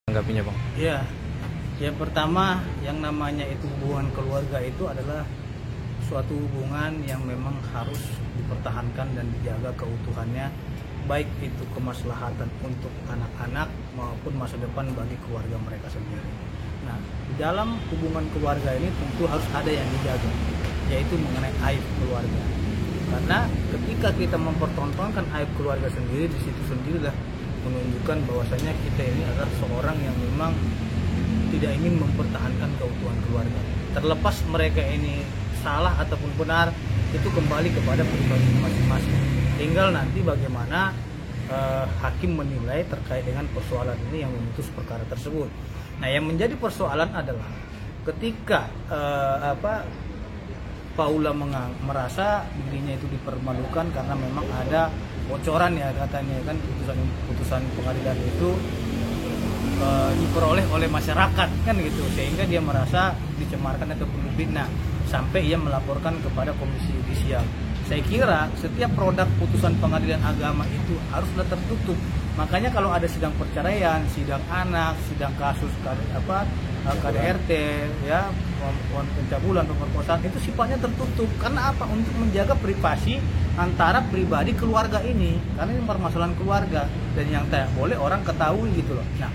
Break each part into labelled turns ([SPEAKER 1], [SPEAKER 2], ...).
[SPEAKER 1] Anggapinya Bang?
[SPEAKER 2] Ya, yang pertama yang namanya itu hubungan keluarga itu adalah suatu hubungan yang memang harus dipertahankan dan dijaga keutuhannya, baik itu kemaslahatan untuk anak-anak maupun masa depan bagi keluarga mereka sendiri. Nah, di dalam hubungan keluarga ini tentu harus ada yang dijaga, yaitu mengenai aib keluarga. Karena ketika kita mempertontonkan aib keluarga sendiri, di situ sendirilah menunjukkan bahwasanya kita ini adalah seorang yang memang tidak ingin mempertahankan keutuhan keluarga. Terlepas mereka ini salah ataupun benar, itu kembali kepada pribadi masing-masing. Tinggal nanti bagaimana hakim menilai terkait dengan persoalan ini yang memutus perkara tersebut. Nah, yang menjadi persoalan adalah ketika Paula merasa dirinya itu dipermalukan karena memang ada bocoran ya katanya kan putusan pengadilan itu diperoleh oleh masyarakat kan gitu, sehingga dia merasa dicemarkan ataupun difitnah sampai ia melaporkan kepada Komisi Yudisial. Saya kira setiap produk putusan pengadilan agama itu haruslah tertutup. Makanya kalau ada sidang perceraian, sidang anak, sidang kasus KDRT, ya, pencabulan, pemerkosaan itu sifatnya tertutup. Karena apa? Untuk menjaga privasi antara pribadi keluarga ini. Karena ini permasalahan keluarga dan yang tidak boleh orang ketahui gitu loh. Nah,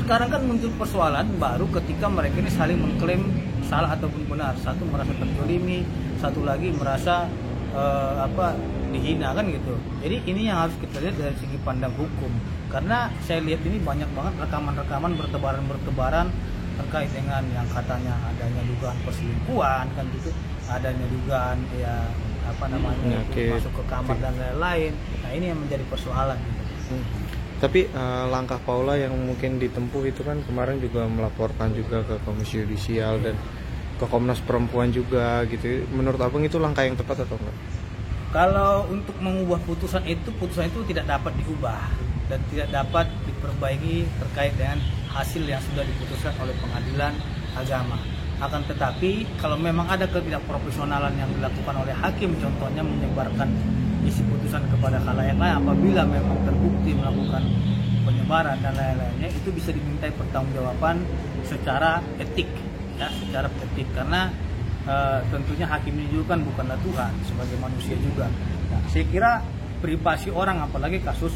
[SPEAKER 2] sekarang kan muncul persoalan baru ketika mereka ini saling mengklaim salah ataupun benar. Satu merasa terzolimi, satu lagi merasa dihina kan gitu. Jadi ini yang harus kita lihat dari segi pandang hukum. Karena saya lihat ini banyak banget rekaman-rekaman bertebaran terkait dengan yang katanya adanya dugaan perselingkuhan kan gitu, adanya dugaan ya masuk ke kamar dan lain-lain. Nah, ini yang menjadi persoalan gitu.
[SPEAKER 1] Tapi langkah Paula yang mungkin ditempuh itu kan kemarin juga melaporkan juga ke Komisi Yudisial dan ke Komnas Perempuan juga gitu. Menurut Abang itu langkah yang tepat atau enggak?
[SPEAKER 2] Kalau untuk mengubah putusan itu tidak dapat diubah dan tidak dapat diperbaiki terkait dengan hasil yang sudah diputuskan oleh pengadilan agama. Akan tetapi kalau memang ada ketidakprofesionalan yang dilakukan oleh hakim, contohnya menyebarkan isi putusan kepada khalayak lain, apabila memang terbukti melakukan penyebaran dan lain-lainnya, itu bisa dimintai pertanggungjawaban secara etik, ya, secara etik. Karena tentunya hakim ini juga kan bukanlah Tuhan, sebagai manusia juga. Nah, saya kira privasi orang, apalagi kasus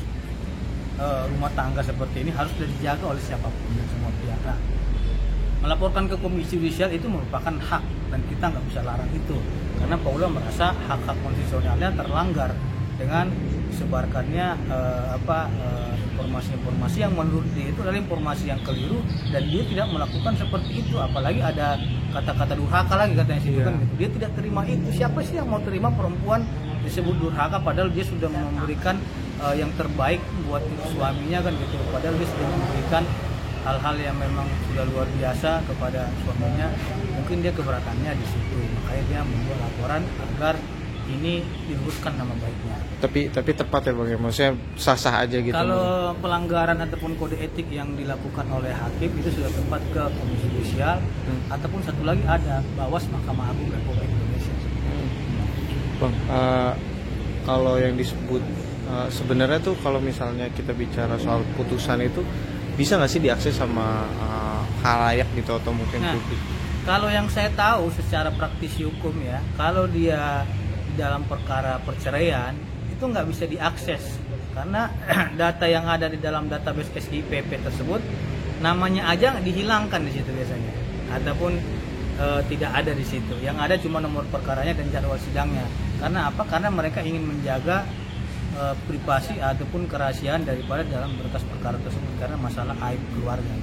[SPEAKER 2] rumah tangga seperti ini, harus dijaga oleh siapapun dan semua pihak. Nah, melaporkan ke Komisi Yudisial itu merupakan hak dan kita nggak bisa larang itu, karena Paula merasa hak-hak konstitusionalnya terlanggar dengan disebarkannya informasi-informasi yang menurut dia itu adalah informasi yang keliru dan dia tidak melakukan seperti itu. Apalagi ada kata-kata durhaka lagi katanya situ kan gitu. Dia tidak terima itu. Siapa sih yang mau terima perempuan disebut durhaka padahal dia sudah memberikan yang terbaik buat suaminya kan gitu. Padahal dia sudah memberikan hal-hal yang memang sudah luar biasa kepada suaminya. Mungkin dia keberatannya di situ. Makanya dia membuat laporan agar ini diluruskan nama baiknya. Tapi
[SPEAKER 1] tepat ya Bang, maksudnya sah-sah aja gitu.
[SPEAKER 2] Kalau pelanggaran ataupun kode etik yang dilakukan oleh hakim itu sudah tepat ke Komisi Yudisial ataupun satu lagi ada Bawas Mahkamah Agung Republik Indonesia.
[SPEAKER 1] Bang, kalau yang disebut sebenarnya tuh kalau misalnya kita bicara soal putusan itu bisa nggak sih diakses sama khalayak gitu atau mungkin publik?
[SPEAKER 2] Kalau yang saya tahu secara praktisi hukum ya, kalau dia dalam perkara perceraian itu nggak bisa diakses karena data yang ada di dalam database SIPP tersebut namanya aja dihilangkan di situ biasanya ataupun tidak ada di situ. Yang ada cuma nomor perkaranya dan jadwal sidangnya. Karena apa? Karena mereka ingin menjaga privasi ataupun kerahasiaan daripada dalam berkas perkara tersebut karena masalah aib keluarga.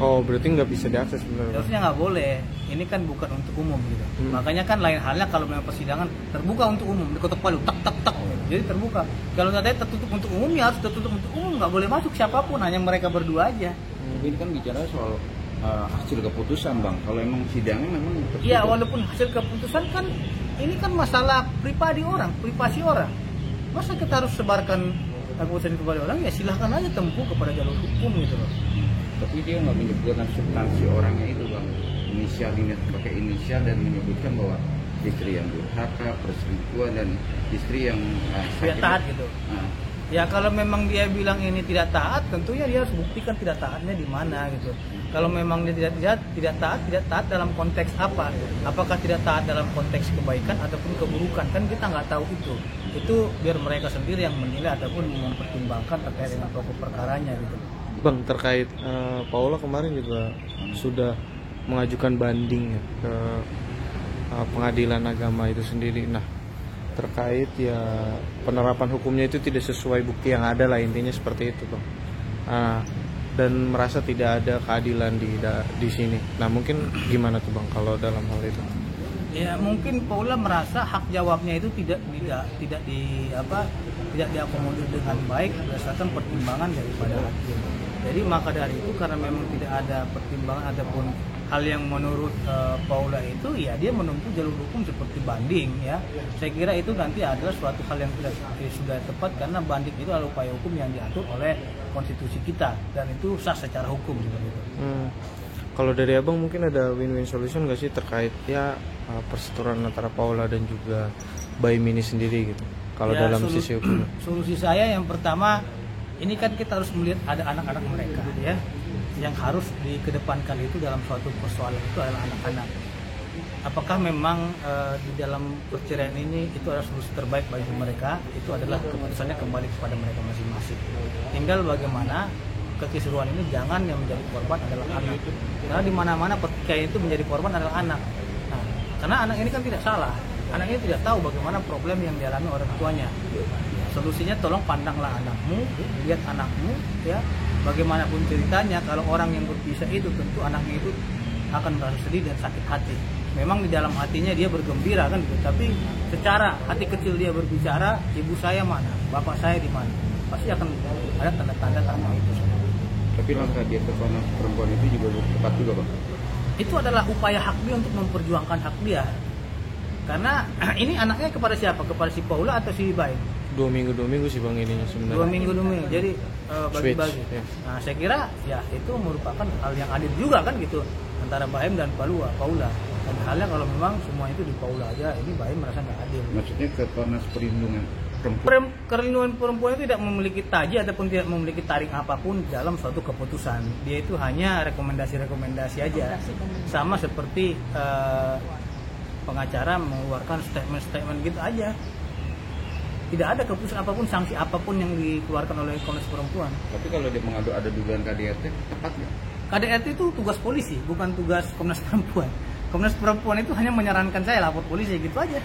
[SPEAKER 1] Oh, berarti nggak bisa diakses benar?
[SPEAKER 2] Harusnya nggak boleh. Ini kan bukan untuk umum gitu. Makanya kan lain halnya kalau memang persidangan terbuka untuk umum, diketok palu, tak tak tak. Jadi terbuka. Kalau nggak ada tertutup untuk umum ya harus tertutup untuk umum, nggak boleh masuk siapapun, hanya mereka berdua aja.
[SPEAKER 3] Ini kan bicara soal hasil keputusan Bang. Kalau emang sidangnya memang tertutup.
[SPEAKER 2] Iya, walaupun hasil keputusan kan ini kan masalah pribadi orang, privasi orang. Masa kita harus sebarkan keputusan kepada orang? Ya silahkan aja tempuh kepada jalur hukum gitu loh.
[SPEAKER 3] Tapi dia nggak menyebutkan substansi orangnya itu Bang. Inisial ini pakai inisial dan menyebutkan bahwa istri yang durhaka, perselingkuhan dan istri yang
[SPEAKER 2] taat gitu. Ya kalau memang dia bilang ini tidak taat, tentunya dia harus buktikan tidak taatnya di mana gitu. Kalau memang dia tidak taat dalam konteks apa? Apakah tidak taat dalam konteks kebaikan ataupun keburukan? Kan kita nggak tahu itu. Itu biar mereka sendiri yang menilai ataupun mempertimbangkan terkait dengan pokok perkaranya gitu.
[SPEAKER 1] Bang, terkait Paula kemarin juga sudah mengajukan banding ya, ke pengadilan agama itu sendiri. Nah, terkait ya penerapan hukumnya itu tidak sesuai bukti yang ada lah, intinya seperti itu, Bang. Dan merasa tidak ada keadilan di sini. Nah, mungkin gimana tuh, Bang, kalau dalam hal itu?
[SPEAKER 2] Ya mungkin Paula merasa hak jawabnya itu tidak diakomodir dengan baik berdasarkan pertimbangan daripada hakim. Jadi maka dari itu karena memang tidak ada pertimbangan ataupun hal yang menurut Paula itu, ya dia menempuh jalur hukum seperti banding ya. Saya kira itu nanti adalah suatu hal yang sudah tepat karena banding itu adalah upaya hukum yang diatur oleh konstitusi kita dan itu sah secara hukum seperti itu.
[SPEAKER 1] Kalau dari Abang mungkin ada win-win solution nggak sih terkait ya perseteruan antara Paula dan juga Baim ini sendiri gitu? Kalau
[SPEAKER 2] Ya,
[SPEAKER 1] dalam sisi hukum.
[SPEAKER 2] Solusi saya yang pertama, ini kan kita harus melihat ada anak-anak mereka ya, yang harus dikedepankan itu dalam suatu persoalan itu adalah anak-anak. Apakah memang di dalam perceraian ini itu adalah solusi terbaik bagi mereka? Itu adalah keputusannya kembali kepada mereka masing-masing. Tinggal bagaimana kekisruhan ini jangan yang menjadi korban adalah anak. Karena di mana-mana pertikaian itu menjadi korban adalah anak. Nah, karena anak ini kan tidak salah. Anak ini tidak tahu bagaimana problem yang dialami orang tuanya. Solusinya tolong pandanglah anakmu, lihat anakmu ya. Bagaimanapun ceritanya, kalau orang yang berpisah itu tentu anaknya itu akan merasa sedih dan sakit hati. Memang di dalam hatinya dia bergembira kan gitu, tapi secara hati kecil dia berbicara, ibu saya mana, bapak saya di mana, pasti akan ada tanda-tanda karena itu.
[SPEAKER 3] Tapi langkah dia ke Komnas Perempuan itu juga tepat juga, Bang.
[SPEAKER 2] Itu adalah upaya hak dia untuk memperjuangkan hak dia. Karena ini anaknya kepada siapa? Kepada si Paula atau si Baim?
[SPEAKER 1] 2 minggu sih, Bang, ininya sebenarnya.
[SPEAKER 2] 2 minggu. Jadi bagi-bagi.
[SPEAKER 1] Switch, ya.
[SPEAKER 2] Nah, saya kira ya itu merupakan hal yang adil juga kan gitu antara Baim dan Paula. Dan halnya kalau memang semua itu di Paula aja, ini Baim merasa nggak adil.
[SPEAKER 3] Maksudnya ke Komnas Perlindungan Perempuan.
[SPEAKER 2] Perlindungan perempuan itu tidak memiliki taji ataupun tidak memiliki tarik apapun dalam suatu keputusan. Dia itu hanya rekomendasi-rekomendasi aja. Sama seperti pengacara mengeluarkan statement-statement gitu aja. Tidak ada keputusan apapun, sanksi apapun yang dikeluarkan oleh Komnas Perempuan.
[SPEAKER 3] Tapi kalau dia mengadu ada dugaan KDRT, tepat nggak?
[SPEAKER 2] KDRT itu tugas polisi, bukan tugas Komnas Perempuan. Komnas Perempuan itu hanya menyarankan saya lapor polisi gitu aja.